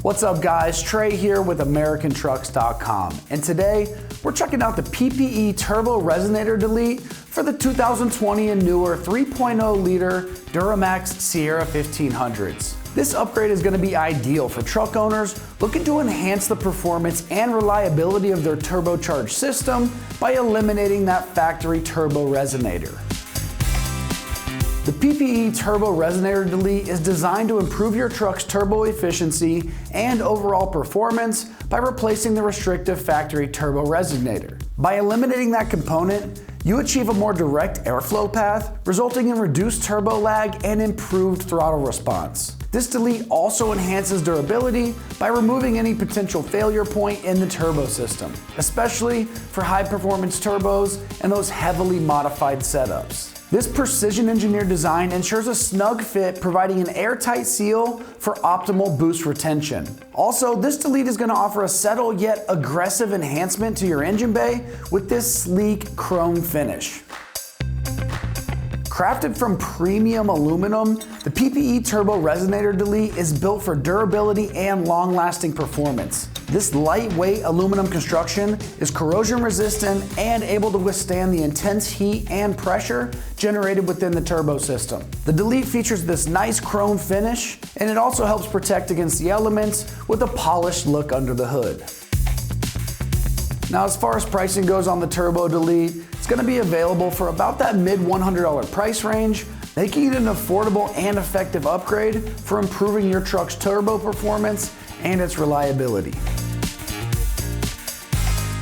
What's up guys, Trey here with AmericanTrucks.com, and today we're checking out the PPE Turbo Resonator Delete for the 2020 and newer 3.0 liter Duramax Sierra 1500s. This upgrade is going to be ideal for truck owners looking to enhance the performance and reliability of their turbocharged system by eliminating that factory turbo resonator. The PPE Turbo Resonator Delete is designed to improve your truck's turbo efficiency and overall performance by replacing the restrictive factory turbo resonator. By eliminating that component, you achieve a more direct airflow path, resulting in reduced turbo lag and improved throttle response. This delete also enhances durability by removing any potential failure point in the turbo system, especially for high-performance turbos and those heavily modified setups. This precision-engineered design ensures a snug fit, providing an airtight seal for optimal boost retention. Also, this delete is going to offer a subtle yet aggressive enhancement to your engine bay with this sleek chrome finish. Crafted from premium aluminum, the PPE Turbo Resonator Delete is built for durability and long-lasting performance. This lightweight aluminum construction is corrosion resistant and able to withstand the intense heat and pressure generated within the turbo system. The Delete features this nice chrome finish, and it also helps protect against the elements with a polished look under the hood. Now, as far as pricing goes on the Turbo Delete, it's going to be available for about that mid $100 price range, making it an affordable and effective upgrade for improving your truck's turbo performance and its reliability.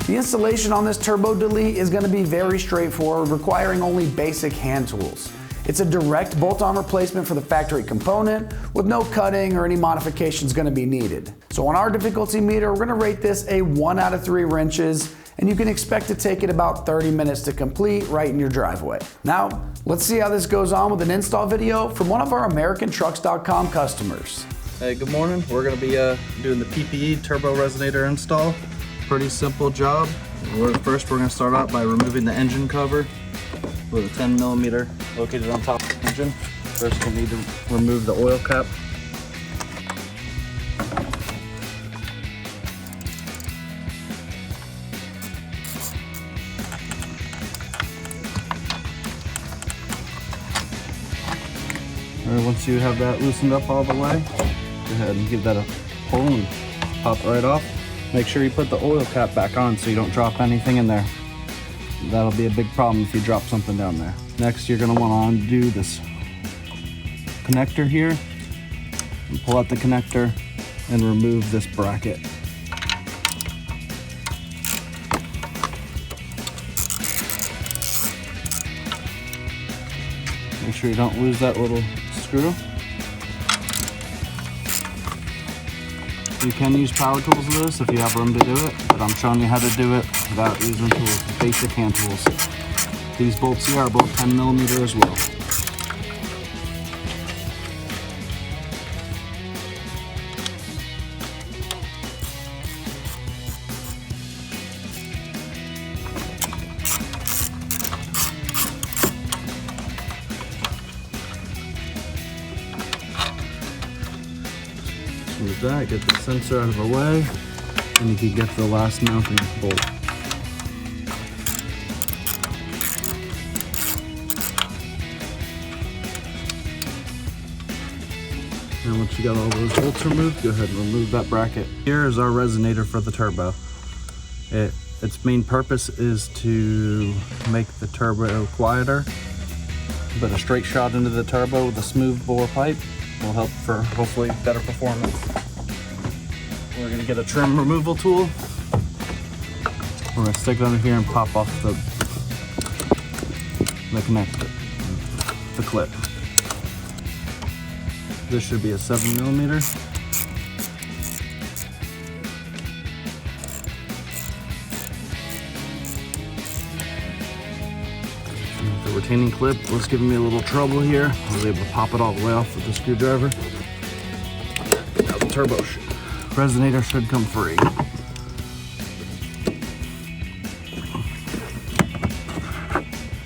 The installation on this Turbo Delete is going to be very straightforward, requiring only basic hand tools. It's a direct bolt-on replacement for the factory component with no cutting or any modifications going to be needed. So on our difficulty meter, we're going to rate this a 1 out of 3 wrenches, and you can expect to take it about 30 minutes to complete right in your driveway. Now, let's see how this goes on with an install video from one of our AmericanTrucks.com customers. Hey, good morning. We're going to be doing the PPE Turbo Resonator install. Pretty simple job. First, we're going to start out by removing the engine cover with a 10mm located on top of the engine. First, we'll need to remove the oil cap. Alright, once you have that loosened up all the way, go ahead and give that a pull and pop right off. Make sure you put the oil cap back on so you don't drop anything in there. That'll be a big problem if you drop something down there. Next, you're going to want to undo this connector here and pull out the connector and remove this bracket. Make sure you don't lose that little screw. You can use power tools with this if you have room to do it, but I'm showing you how to do it without using tools, basic hand tools. These bolts here are both 10mm as well. With that, get the sensor out of the way, and you can get to the last mounting bolt. And once you got all those bolts removed, go ahead and remove that bracket. Here is our resonator for the turbo. Its main purpose is to make the turbo quieter, but a straight shot into the turbo with a smooth bore pipe will help for hopefully better performance. We're going to get a trim removal tool. We're going to stick it under here and pop off the connector, the clip. This should be a 7mm. The retaining clip was giving me a little trouble here. I was able to pop it all the way off with the screwdriver. Now the turbo resonator should come free.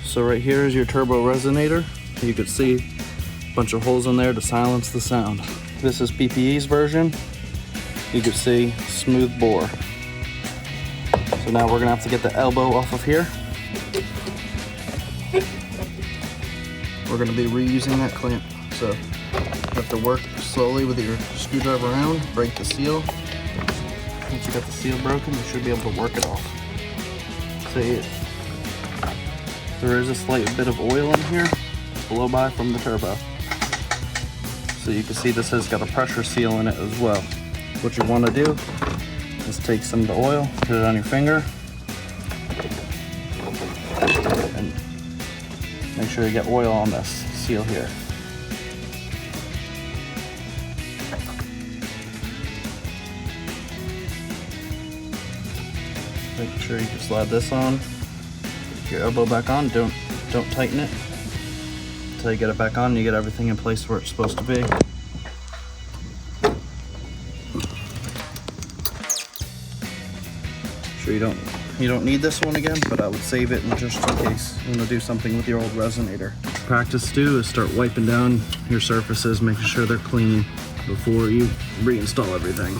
So right here is your turbo resonator. You can see a bunch of holes in there to silence the sound. This is PPE's version. you can see smooth bore. So now we're gonna have to get the elbow off of here. We're gonna be reusing that clamp. So you have to work slowly with your screwdriver around, break the seal. Once you got the seal broken, you should be able to work it off. See, there is a slight bit of oil in here, blow by from the turbo. So you can see this has got a pressure seal in it as well. What you want to do is take some of the oil, put it on your finger, and make sure you get oil on this seal here. Make sure you can slide this on. Get your elbow back on. Don't tighten it until you get it back on and you get everything in place where it's supposed to be. Sure you don't need this one again, but I would save it just in case you want to do something with your old resonator. Practice too is start wiping down your surfaces, making sure they're clean before you reinstall everything.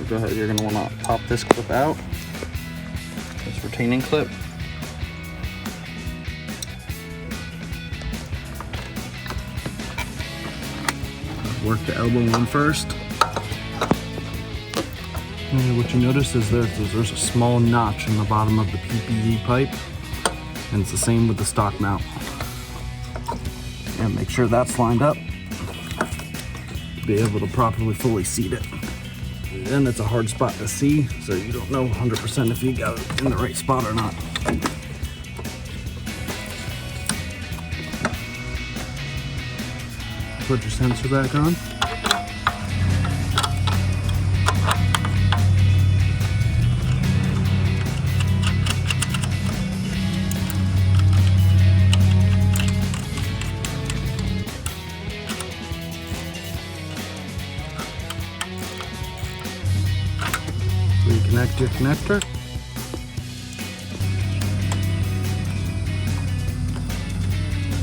Go ahead, you're gonna wanna pop this clip out, this retaining clip. Work the elbow on first. And what you notice is there's a small notch in the bottom of the PPE pipe, and it's the same with the stock mount. And make sure that's lined up to be able to properly fully seat it. And it's a hard spot to see, so you don't know 100% if you got it in the right spot or not. Put your sensor back on. Reconnect your connector.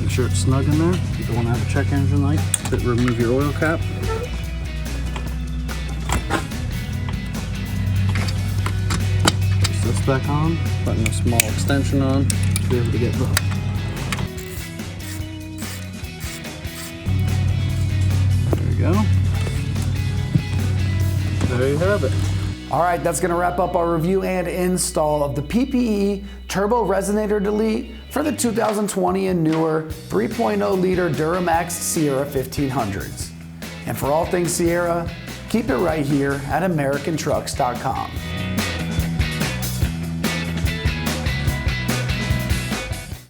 Make sure it's snug in there. You don't want to have a check engine light. Remove your oil cap. Place this back on. Putting a small extension on to be able to get the There you go. There you have it. All right, that's gonna wrap up our review and install of the PPE Turbo Resonator Delete for the 2020 and newer 3.0 liter Duramax Sierra 1500s. And for all things Sierra, keep it right here at AmericanTrucks.com.